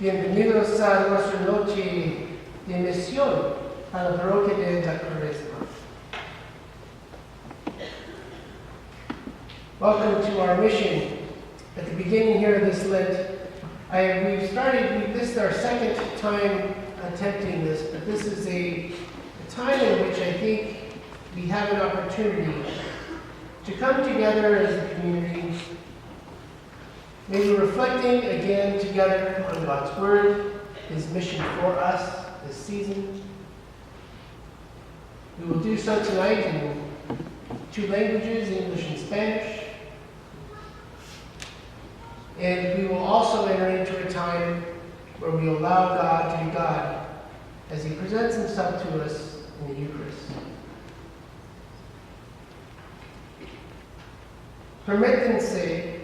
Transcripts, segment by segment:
Bienvenidos a nuestra noche de misión a la parroquia de la Cuaresma. Welcome to our mission. At the beginning here of this Lent, this is our second time attempting this, but this is a time in which I think we have an opportunity to come together as a community, maybe reflecting again together on God's Word, His mission for us this season. We will do so tonight in two languages, English and Spanish. And we will also enter into a time where we allow God to be God as He presents Himself to us in the Eucharist. Permítanse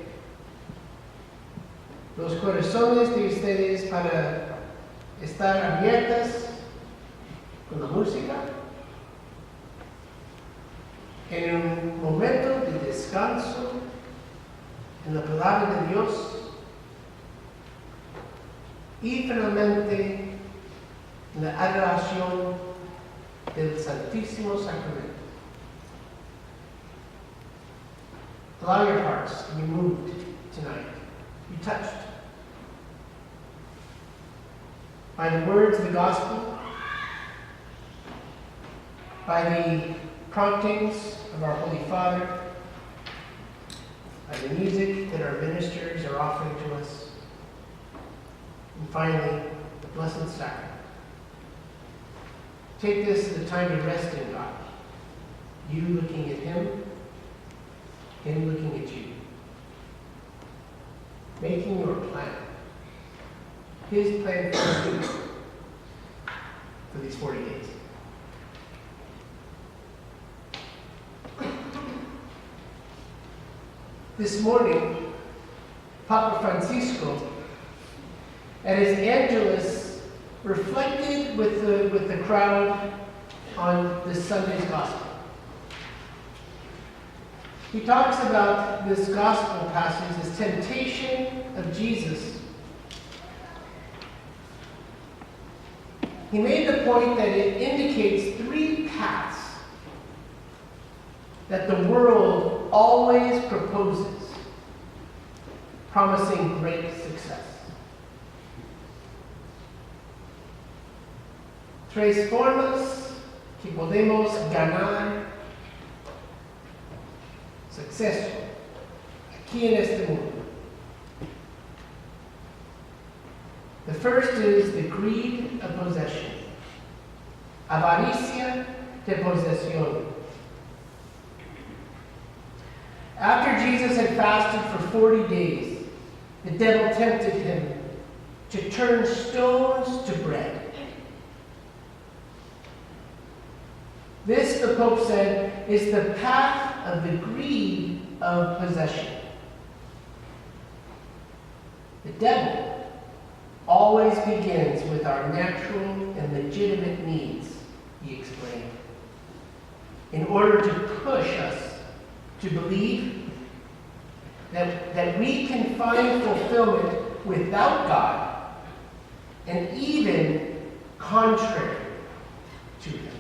los corazones de ustedes para estar abiertas con la música en un momento de descanso en la palabra de Dios y finalmente en la adoración del Santísimo Sacramento. Allow your hearts to be moved tonight, be touched by the words of the Gospel, by the promptings of our Holy Father, by the music that our ministers are offering to us, and finally, the Blessed Sacrament. Take this as a time to rest in God, you looking at Him looking at you, making your plan, His plan for you for these 40 days. This morning, Papa Francisco, at his Angelus, reflected with the crowd on this Sunday's Gospel. He talks about this Gospel passage, this temptation of Jesus. He made the point that it indicates three paths that the world always proposes, promising great success. Tres formas que podemos ganar suceso aquí en este mundo. The first is the greed of possession, avaricia de posesión. After Jesus had fasted for 40 days, the devil tempted him to turn stones to bread. This, the Pope said, is the path of the greed of possession. The devil always begins with our natural and legitimate needs, he explained, in order to push us to believe that we can find fulfillment without God and even contrary to Him.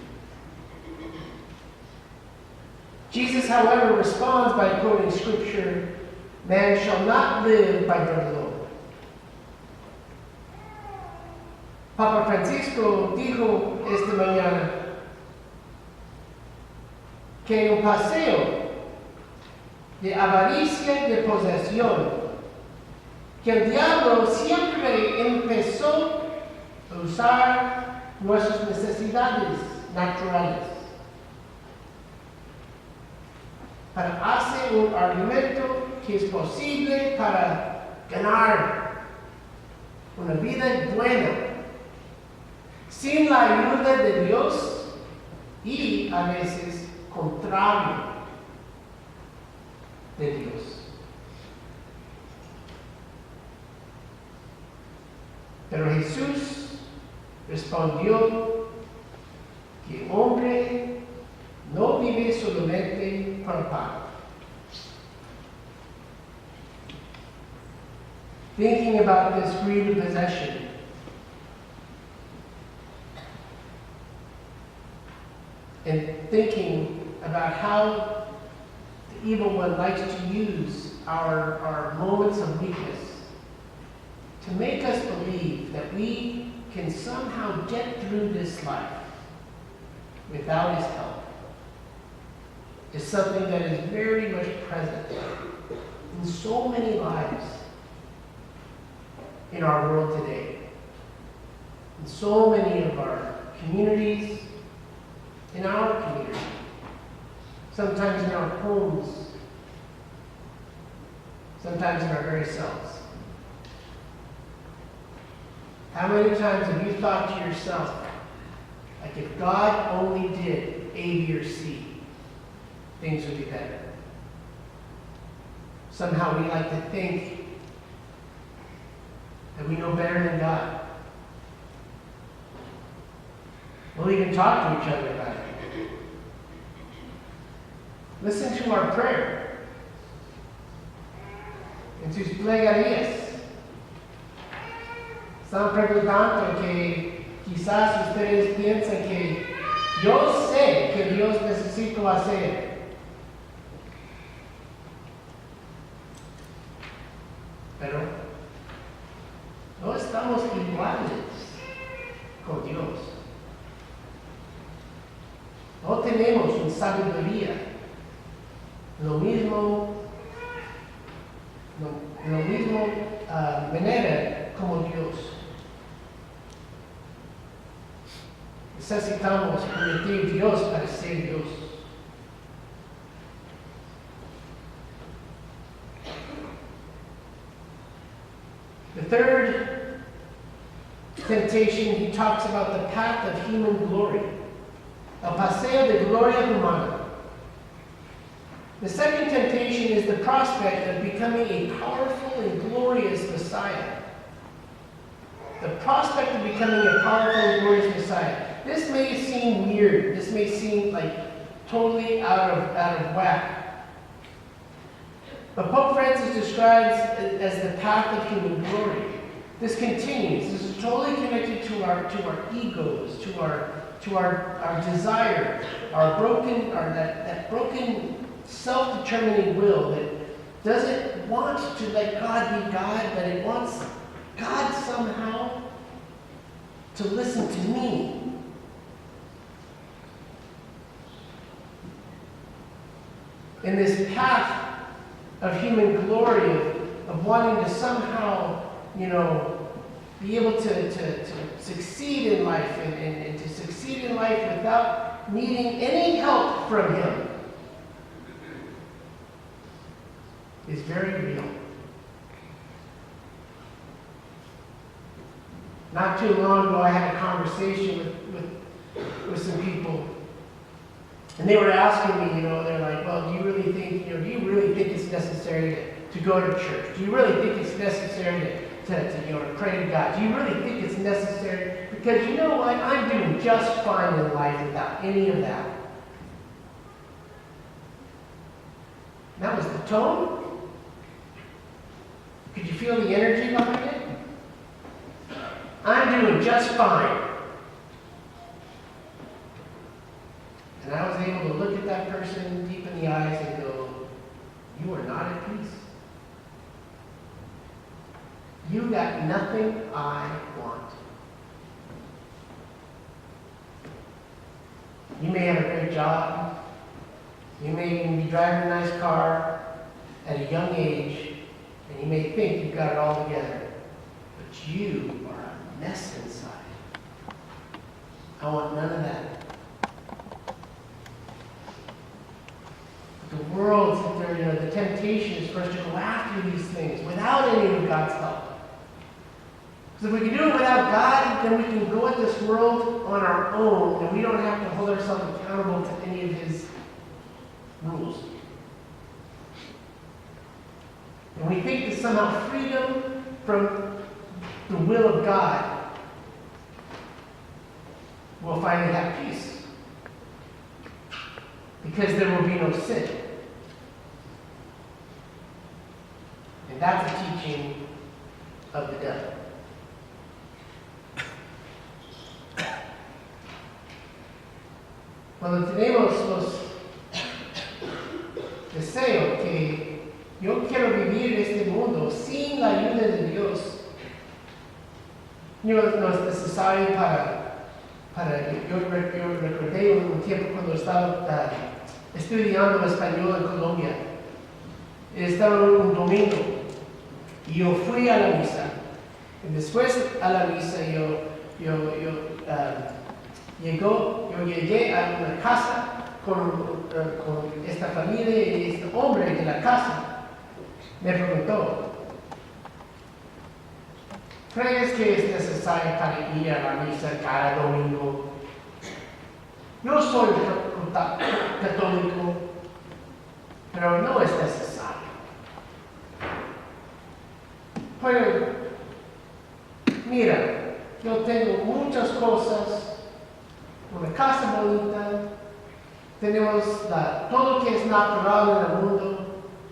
Jesus, however, responds by quoting Scripture, "Man shall not live by bread alone." Papa Francisco dijo esta mañana que en un paseo de avaricia de posesión, que el diablo siempre empezó a usar nuestras necesidades naturales para hacer un argumento que es posible para ganar una vida buena sin la ayuda de Dios y a veces contrario de Dios. Pero Jesús respondió que el hombre no vive solamente por el pan. Thinking about this greed of possession, and thinking about how the evil one likes to use our moments of weakness to make us believe that we can somehow get through this life without his help is something that is very much present in so many lives in our world today. In so many of our communities, in our community, sometimes in our homes, sometimes in our very selves. How many times have you thought to yourself, like if God only did A, B, or C, things would be better? Somehow we like to think that we know better than God. We'll even talk to each other about it. Listen to our prayer. En sus plegarias. Están preguntando que quizás ustedes piensan que yo sé que Dios necesito hacer. Pero no estamos iguales con Dios. No tenemos una sabiduría, lo mismo manera como Dios. Necesitamos permitir Dios para ser Dios. The third temptation, he talks about the path of human glory. El paseo de gloria humana. The second temptation is the prospect of becoming a powerful and glorious Messiah. The prospect of becoming a powerful and glorious Messiah. This may seem weird. This may seem like totally out of whack. But Pope Francis describes it as the path of human glory. This continues. This is totally connected to our egos, to our desire, that broken self-determining will that doesn't want to let God be God, but it wants God somehow to listen to me. In this path of human glory, of wanting to somehow, be able to succeed in life and to succeed in life without needing any help from Him is very real. Not too long ago, I had a conversation with some people, and they were asking me, they're like, well, do you really think it's necessary to go to church? Do you really think it's necessary to pray to God? Do you really think it's necessary? Because you know what? I'm doing just fine in life without any of that. That was the tone. Could you feel the energy behind it? I'm doing just fine. And I was able to look at that person deep in the eyes and go, you are not at peace. You got nothing I want. You may have a great job. You may even be driving a nice car at a young age, and you may think you've got it all together. But you are a mess inside. I want none of that. The world, the temptation is for us to go after these things without any of God's help. Because if we can do it without God, then we can go at this world on our own, and we don't have to hold ourselves accountable to any of His rules. And we think that somehow freedom from the will of God will finally have peace. Because there will be no sin. And that's a teaching of the devil. Cuando tenemos los deseos que yo quiero vivir este mundo sin la ayuda de Dios, no es necesario yo recordé un tiempo cuando estaba estudiando español en Colombia. Estaba un domingo y yo fui a la misa. Y después a la misa yo llegué a una casa con esta familia y este hombre de la casa me preguntó, ¿crees que es necesario para ir a la misa cada domingo? Yo soy católico, pero no es necesario. Pero, mira, yo tengo muchas cosas, una casa bonita, tenemos todo lo que es natural en el mundo,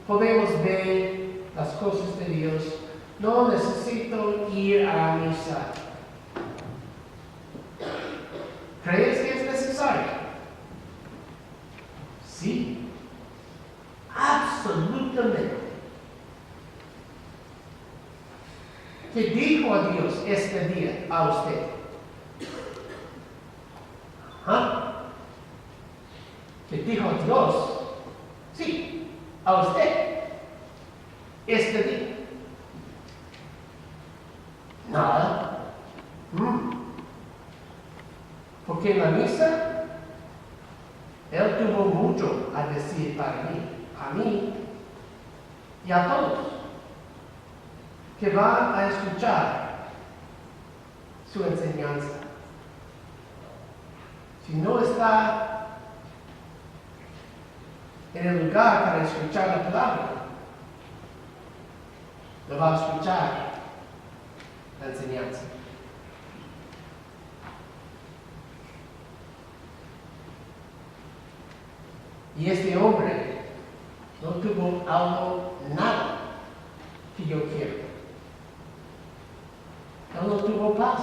podemos ver las cosas de Dios. No necesito ir a la misa. ¿Crees que es necesario? Sí, absolutamente. ¿Qué dijo a Dios este día a usted? ¿Qué dijo a Dios? Sí, a usted este día. Nada. Porque en la misa, Él tuvo mucho a decir para mí, a mí y a todos, que van a escuchar su enseñanza. Si no está en el lugar para escuchar la palabra, no va a escuchar la enseñanza. Y este hombre no tuvo nada que yo quiero. Él no tuvo paz.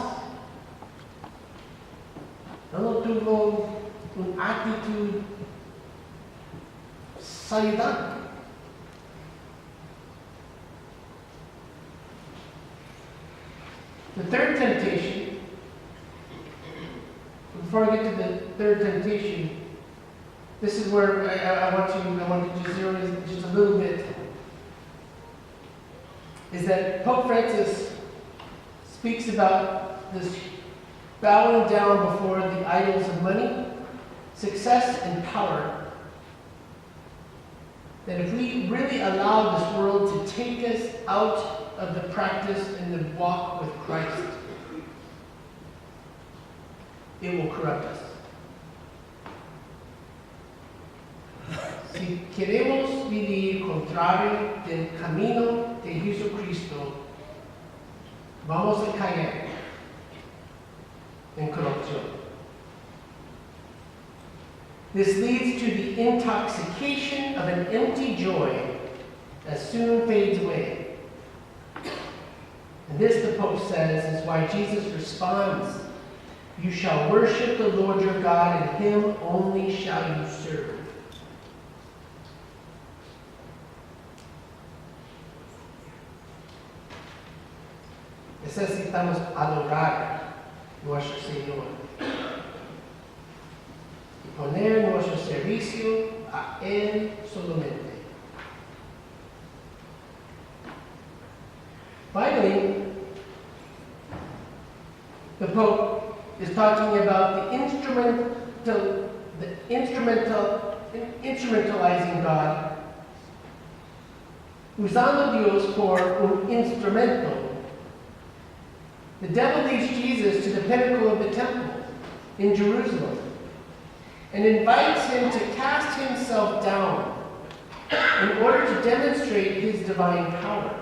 Él no tuvo una actitud saludable. The third temptation, before I get to the third temptation, this is where I want to just zero in just a little bit, is that Pope Francis speaks about this bowing down before the idols of money, success, and power. That if we really allow this world to take us out of the practice and the walk with Christ, it will corrupt us. Si queremos vivir contrario del camino de Jesucristo, vamos a caer en corrupción. This leads to the intoxication of an empty joy that soon fades away. And this, the Pope says, is why Jesus responds, "You shall worship the Lord your God, and him only shall you serve." Necesitamos adorar nuestro Señor y poner nuestro servicio a Él solamente. Finally, the Pope is talking about instrumentalizing God, usando Dios por un instrumento. The devil leads Jesus to the pinnacle of the temple in Jerusalem and invites him to cast himself down in order to demonstrate his divine power.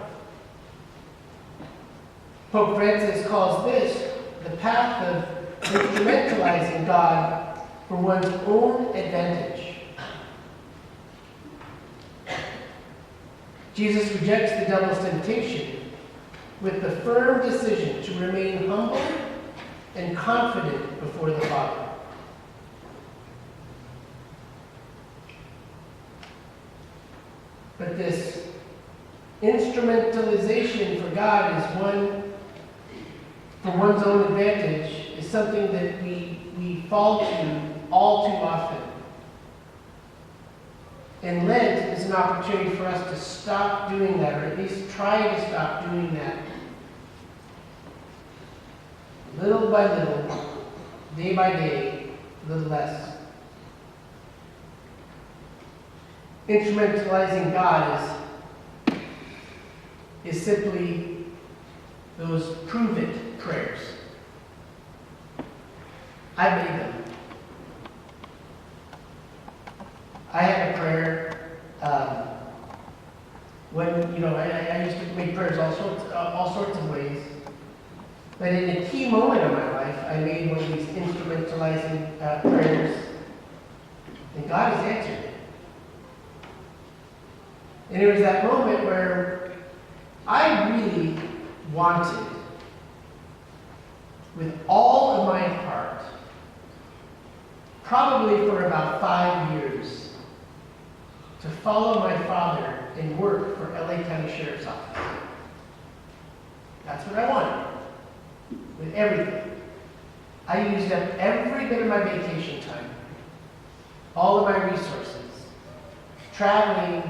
Pope Francis calls this the path of instrumentalizing God for one's own advantage. Jesus rejects the devil's temptation with the firm decision to remain humble and confident before the Father. But this instrumentalization for God is one, for one's own advantage, is something that we fall to all too often. And Lent is an opportunity for us to stop doing that, or at least try to stop doing that. Little by little, day by day, a little less. Instrumentalizing God is simply those prove it prayers. I made them. I had a prayer when, I used to make prayers all sorts of ways. But in a key moment of my life, I made one of these instrumentalizing prayers, and God has answered it. And it was that moment where I really wanted, with all of my heart, probably for about 5 years, to follow my father and work for LA County Sheriff's Office. That's what I wanted. With everything. I used up every bit of my vacation time, all of my resources, traveling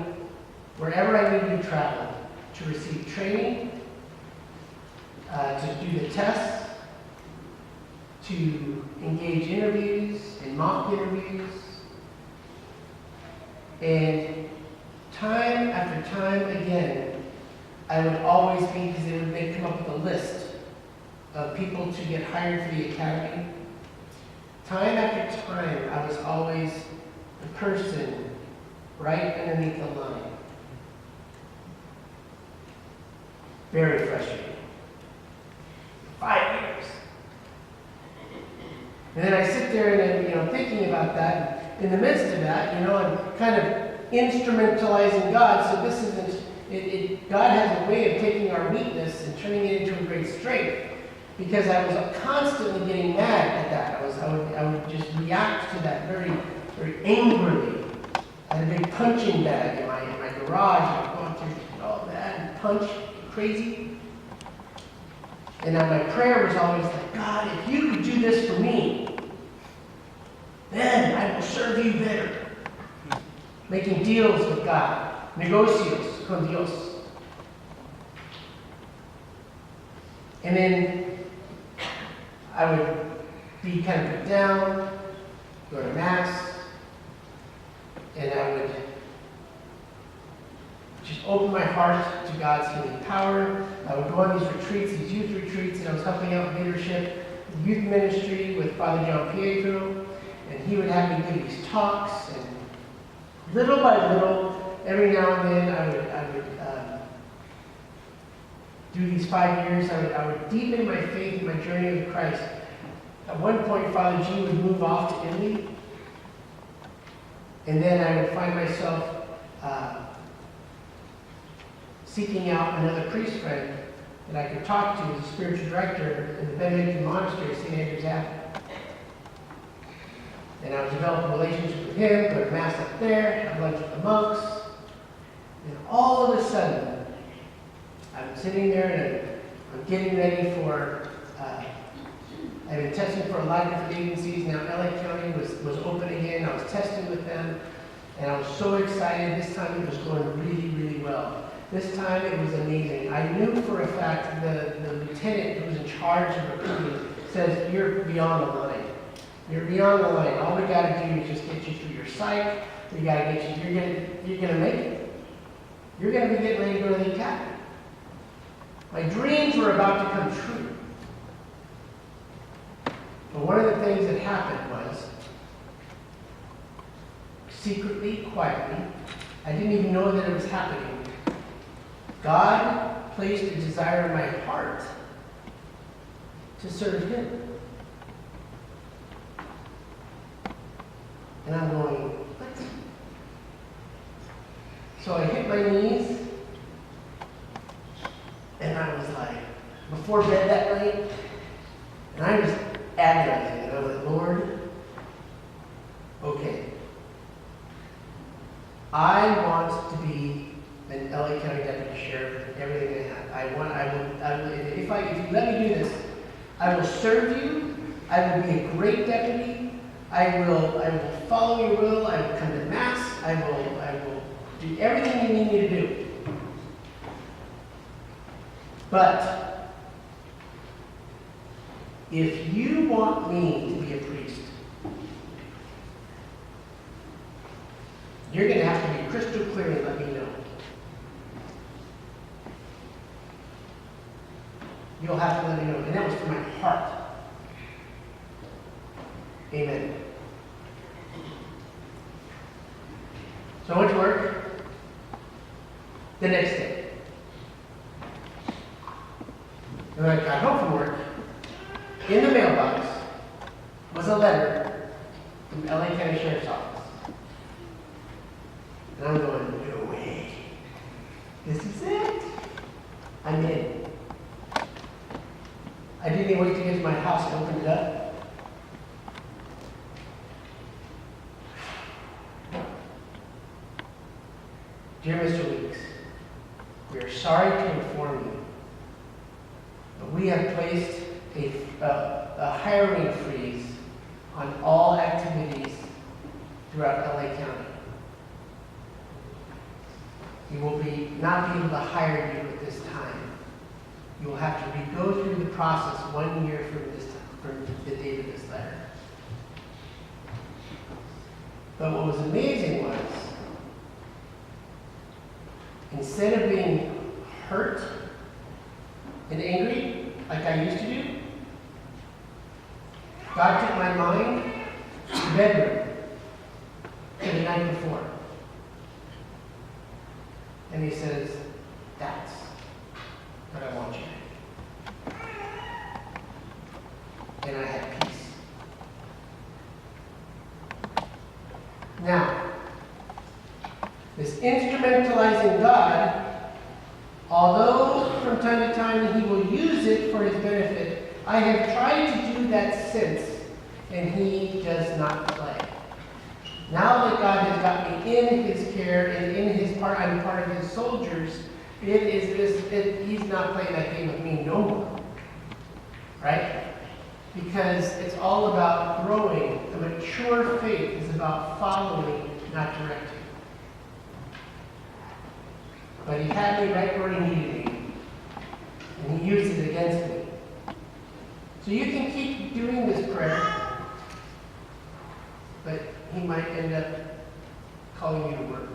wherever I needed to travel, to receive training, to do the tests, to engage interviews and mock interviews. And time after time again, I would always be, because they'd come up with a list of people to get hired for the academy. Time after time, I was always the person right underneath the line. Very frustrating. 5 years. And then I sit there and thinking about that. In the midst of that, I'm kind of instrumentalizing God. So this isn't, God has a way of taking our weakness and turning it into a great strength. Because I was constantly getting mad at that. I would just react to that very, very angrily. I had a big punching bag in my garage. I was going through all that and punch crazy. And then my prayer was always like, God, if you could do this for me, then I will serve you better. Making deals with God. Negocios con Dios. And then I would be kind of put down, go to Mass, and I would just open my heart to God's healing power. I would go on these retreats, these youth retreats, and I was helping out leadership, youth ministry with Father John Pietro, and he would have me give these talks, and little by little, every now and then, I would do these 5 years. I would deepen my faith in my journey with Christ. At one point, Father G would move off to Italy, and then I would find myself seeking out another priest friend that I could talk to as a spiritual director in the Benedictine monastery, St. Andrew's Abbey. And I would develop a relationship with him, go to Mass up there, have lunch with the monks, and all of a sudden, I'm sitting there and I'm getting ready for, I've been testing for a lot of different agencies. Now LA County was open again. I was testing with them, and I was so excited. This time it was going really, really well. This time it was amazing. I knew for a fact the lieutenant who was in charge of recruiting says, you're beyond the line. You're beyond the line. All we got to do is just get you through your psych. We got to get you, you're going to make it. You're going to be getting ready to go to the academy. My dreams were about to come true. But one of the things that happened was, secretly, quietly, I didn't even know that it was happening. God placed a desire in my heart to serve Him. And I'm going, what? So I hit my knees, and I was like, before bed that night, and I was agonizing, and I was like, Lord, okay, I want to be an LA County Deputy Sheriff, everything I have. If you let me do this, I will serve you. I will be a great deputy. I will follow your will. I will come to Mass. I will do everything you need me to do. But if you want me to be a priest, you're going to have to be crystal clear and let me know. You'll have to let me know. And that was from my heart. Amen. So I went to work the next day. And when I got home from work, in the mailbox was a letter from LA County Sheriff's Office. And I'm going, no way. This is it. I'm in. I didn't even wait to get to my house and open it up. Dear Mr. Weeks, we are sorry to inform you, but we have placed a hiring freeze on all activities throughout LA County. We will not be able to hire you at this time. You will have to go through the process 1 year from the date of this letter. But what was amazing was, instead of being hurt and angry like I used to do, God took my mind to the bedroom to the night before. And he says, that's what I want you to do. And I had peace. Now, this instrumentalizing God, although from time to time he will use it for his benefit, I have tried to do that since, and he does not play. Now that God has got me in his care and in his part, I'm part of his soldiers, he's not playing that game with me no more. Right? Because it's all about growing. The mature faith is about following, not directing. But he had me right where he needed me. And he used it against me. So you can keep doing this prayer, but he might end up calling you to work.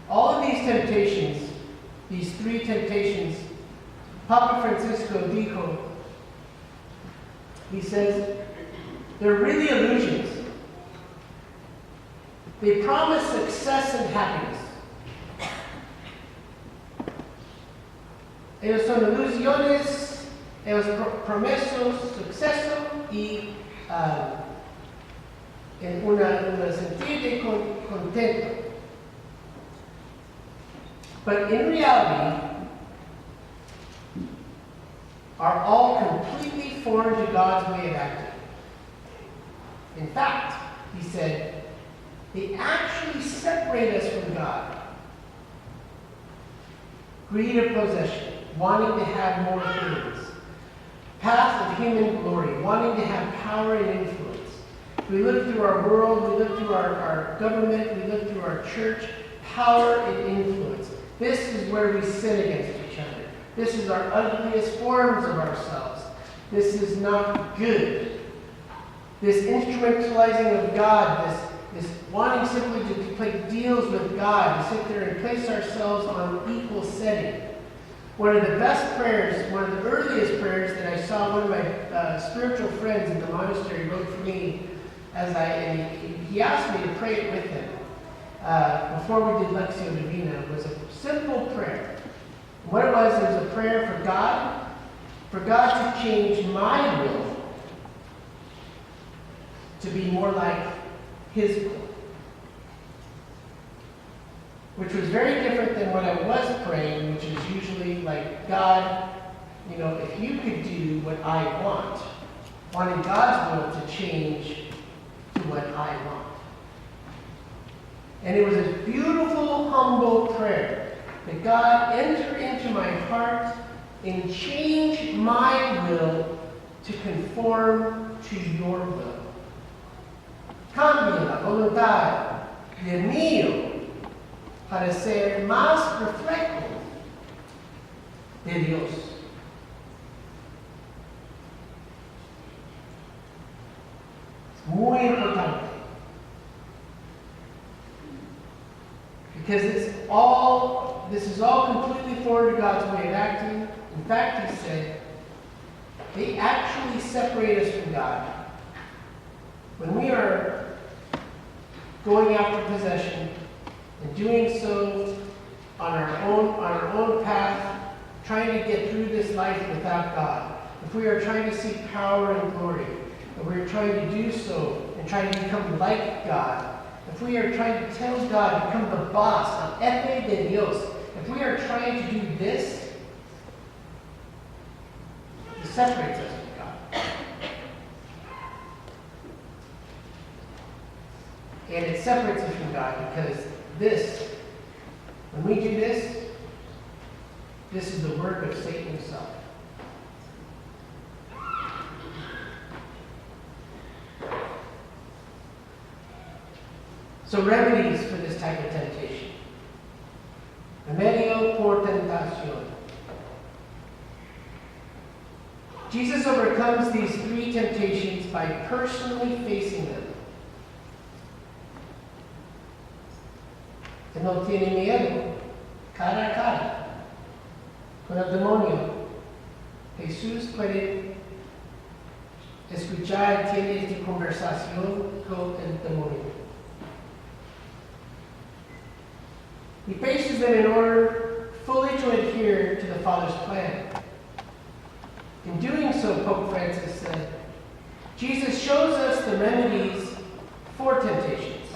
All of these temptations, these three temptations, Papa Francisco dijo, he says, they're really illusions. They promise success and happiness. Ellos son ilusiones, ellos promesos suceso y en una sentir de contento. But in reality, are all completely foreign to God's way of acting. In fact, he said, they actually separate us from God. Greed of possession, wanting to have more things. Path of human glory, wanting to have power and influence. We look through our world, we look through our government, we look through our church, power and influence. This is where we sin against each other. This is our ugliest forms of ourselves. This is not good. This instrumentalizing of God, this wanting simply to play deals with God, to sit there and place ourselves on equal setting. One of the best prayers, one of the earliest prayers that I saw one of my spiritual friends in the monastery wrote for me, and he asked me to pray it with him before we did Lectio Divina, was a simple prayer. What it was a prayer for God to change my will to be more like his will. Which was very different than what I was praying, which is usually like, God, if you could do what I want, wanting God's will to change to what I want. And it was a beautiful, humble prayer that God enter into my heart and change my will to conform to your will. Cambia la voluntad del mío para ser más reflejo de Dios. Es muy importante. Because this is all completely foreign to God's way of acting. In fact, he said, they actually separate us from God. When we are going after possession and doing so on our own path, trying to get through this life without God, if we are trying to seek power and glory, if we are trying to do so and trying to become like God, if we are trying to tell God to become the boss, el jefe de Dios, if we are trying to do this, it separates us from God. And it separates us from God because when we do this is the work of Satan himself. So remedies for this type of temptation. Remedio por tentación. Jesus overcomes these three temptations by personally facing them. Él no tiene miedo, cara a cara, con el demonio. Jesús puede escuchar, tiene esta conversación con el demonio. He faces them in order fully to adhere to the Father's plan. In doing so, Pope Francis said, Jesus shows us the remedies for temptations,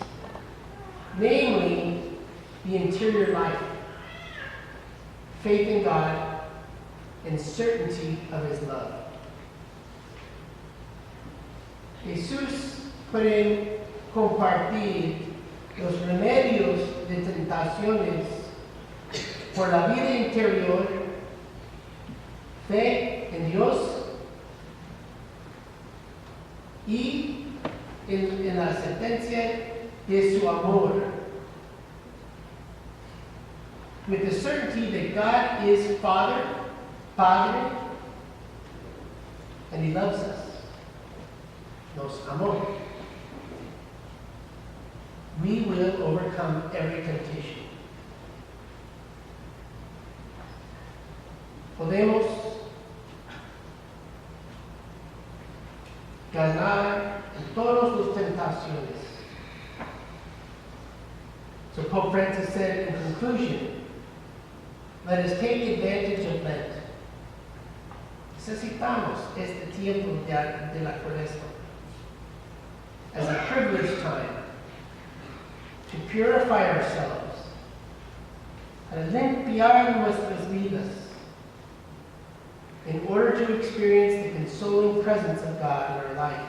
namely the interior life, faith in God, and certainty of his love. Jesús puede compartir los remedios de tentaciones por la vida interior, fe en Dios y en la sentencia de su amor, with the certainty that God is Padre, and he loves us. Nos amó. We will overcome every temptation. Podemos ganar en todas las tentaciones. So Pope Francis said in conclusion, let us take advantage of Lent. Necesitamos este tiempo de la Cuaresma as a privileged time to purify ourselves, para limpiar nuestras vidas, in order to experience the consoling presence of God in our life.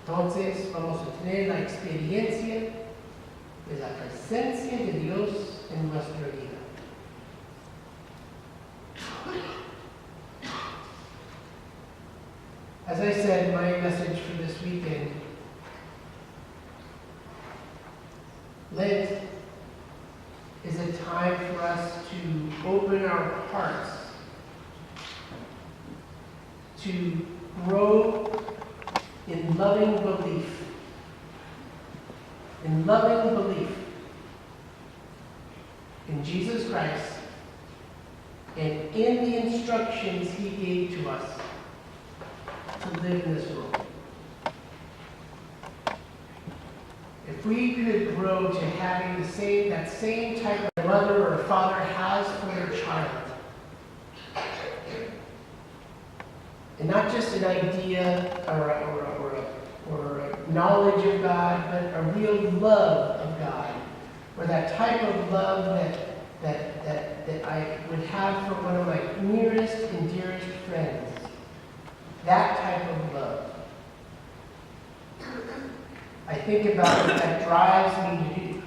Entonces vamos a tener la experiencia de la presencia de Dios en nuestra vida. As I said, my message for this weekend, Lent is a time for us to open our hearts, to grow in loving belief, in Jesus Christ and in the instructions he gave to us to live in this world. If we could grow to having that same type of mother or father has for their child, and not just an idea or a knowledge of God, but a real love of God, or that type of love that I would have for one of my nearest and dearest friends, that type of love. I think about what that drives me to do.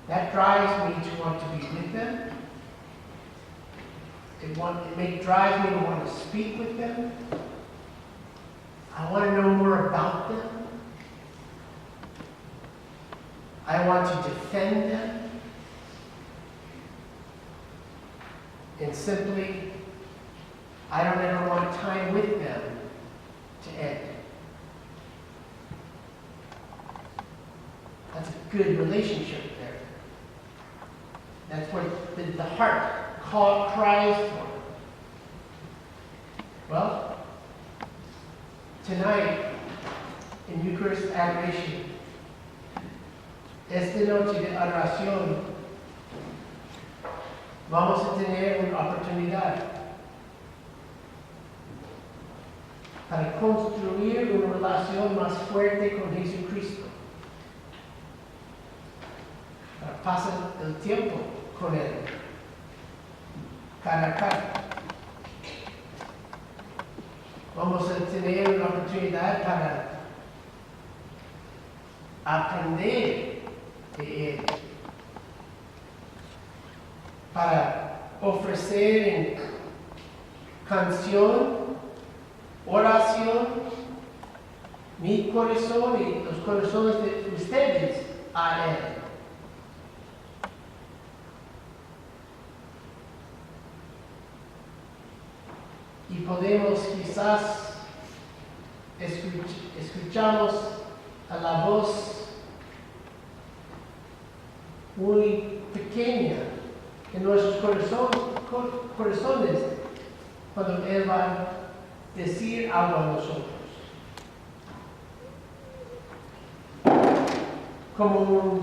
That drives me to want to be with them. It drives me to want to speak with them. I want to know more about them. I want to defend them. And simply, I don't ever want time with them to end. That's a good relationship there. That's what the heart cries for. Well, tonight, in Eucharist Adoration, esta noche de adoración, vamos a tener una oportunidad para construir una relación más fuerte con Jesucristo, para pasar el tiempo con Él, cara a cara. Vamos a tener una oportunidad para aprender de Él, para ofrecer en canción, oración, mi corazón y los corazones de ustedes a Él. Y podemos quizás escuchamos a la voz muy pequeña en nuestros corazones cuando Él va a decir algo a nosotros. Como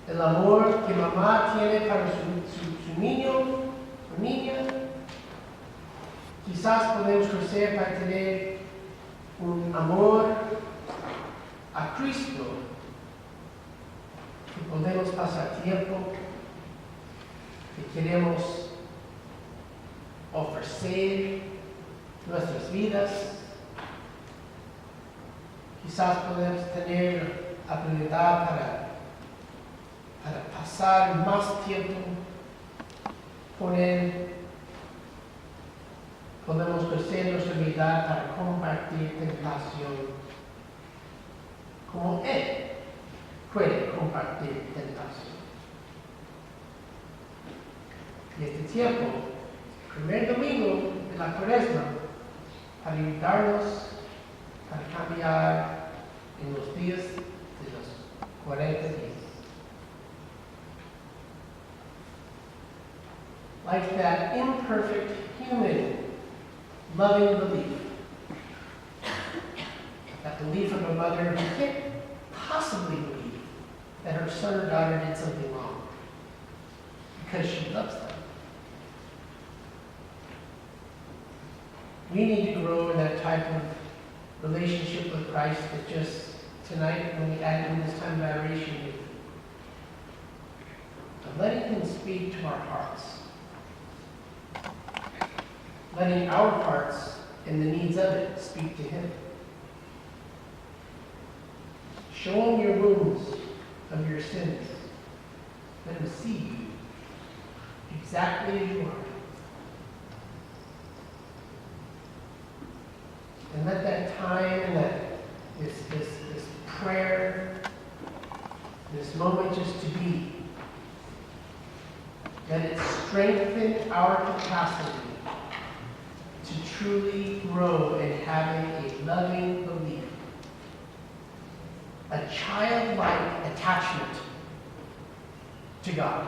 el amor que mamá tiene para su niño o niña, quizás podemos crecer para tener un amor a Cristo, que podemos pasar tiempo, que queremos ofrecer nuestras vidas. Quizás podemos tener habilidad para pasar más tiempo con Él. Podemos crecer nuestra habilidad para compartir tentación, como Él puede compartir tentación. Y este tiempo, primer domingo de la Cuaresma, para ayudarnos para cambiar en los días de los 40 días. Like that imperfect human loving belief. That belief of a mother who can't possibly believe that her son or daughter did something wrong because she loves them. We need to grow in that type of relationship with Christ that just tonight, when we add in this time of adoration, of letting Him speak to our hearts. Letting our hearts and the needs of it speak to Him. Show Him your wounds of your sins. Let Him see you exactly as you are. And let that time and this prayer, this moment just to be, let it strengthen our capacity to truly grow in having a loving belief, a childlike attachment to God,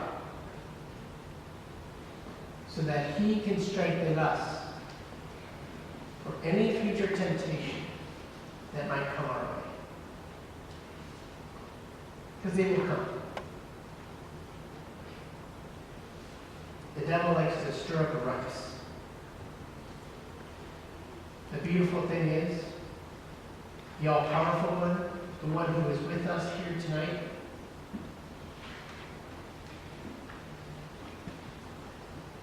so that He can strengthen us for any future temptation that might come our way. Because they will come. The devil likes to stir up a ruckus. The beautiful thing is, the all-powerful one, the one who is with us here tonight,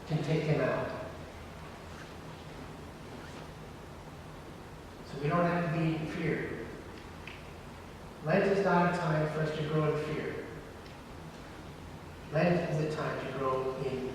can take him out. So we don't have to be in fear. Lent is not a time for us to grow in fear. Lent is a time to grow in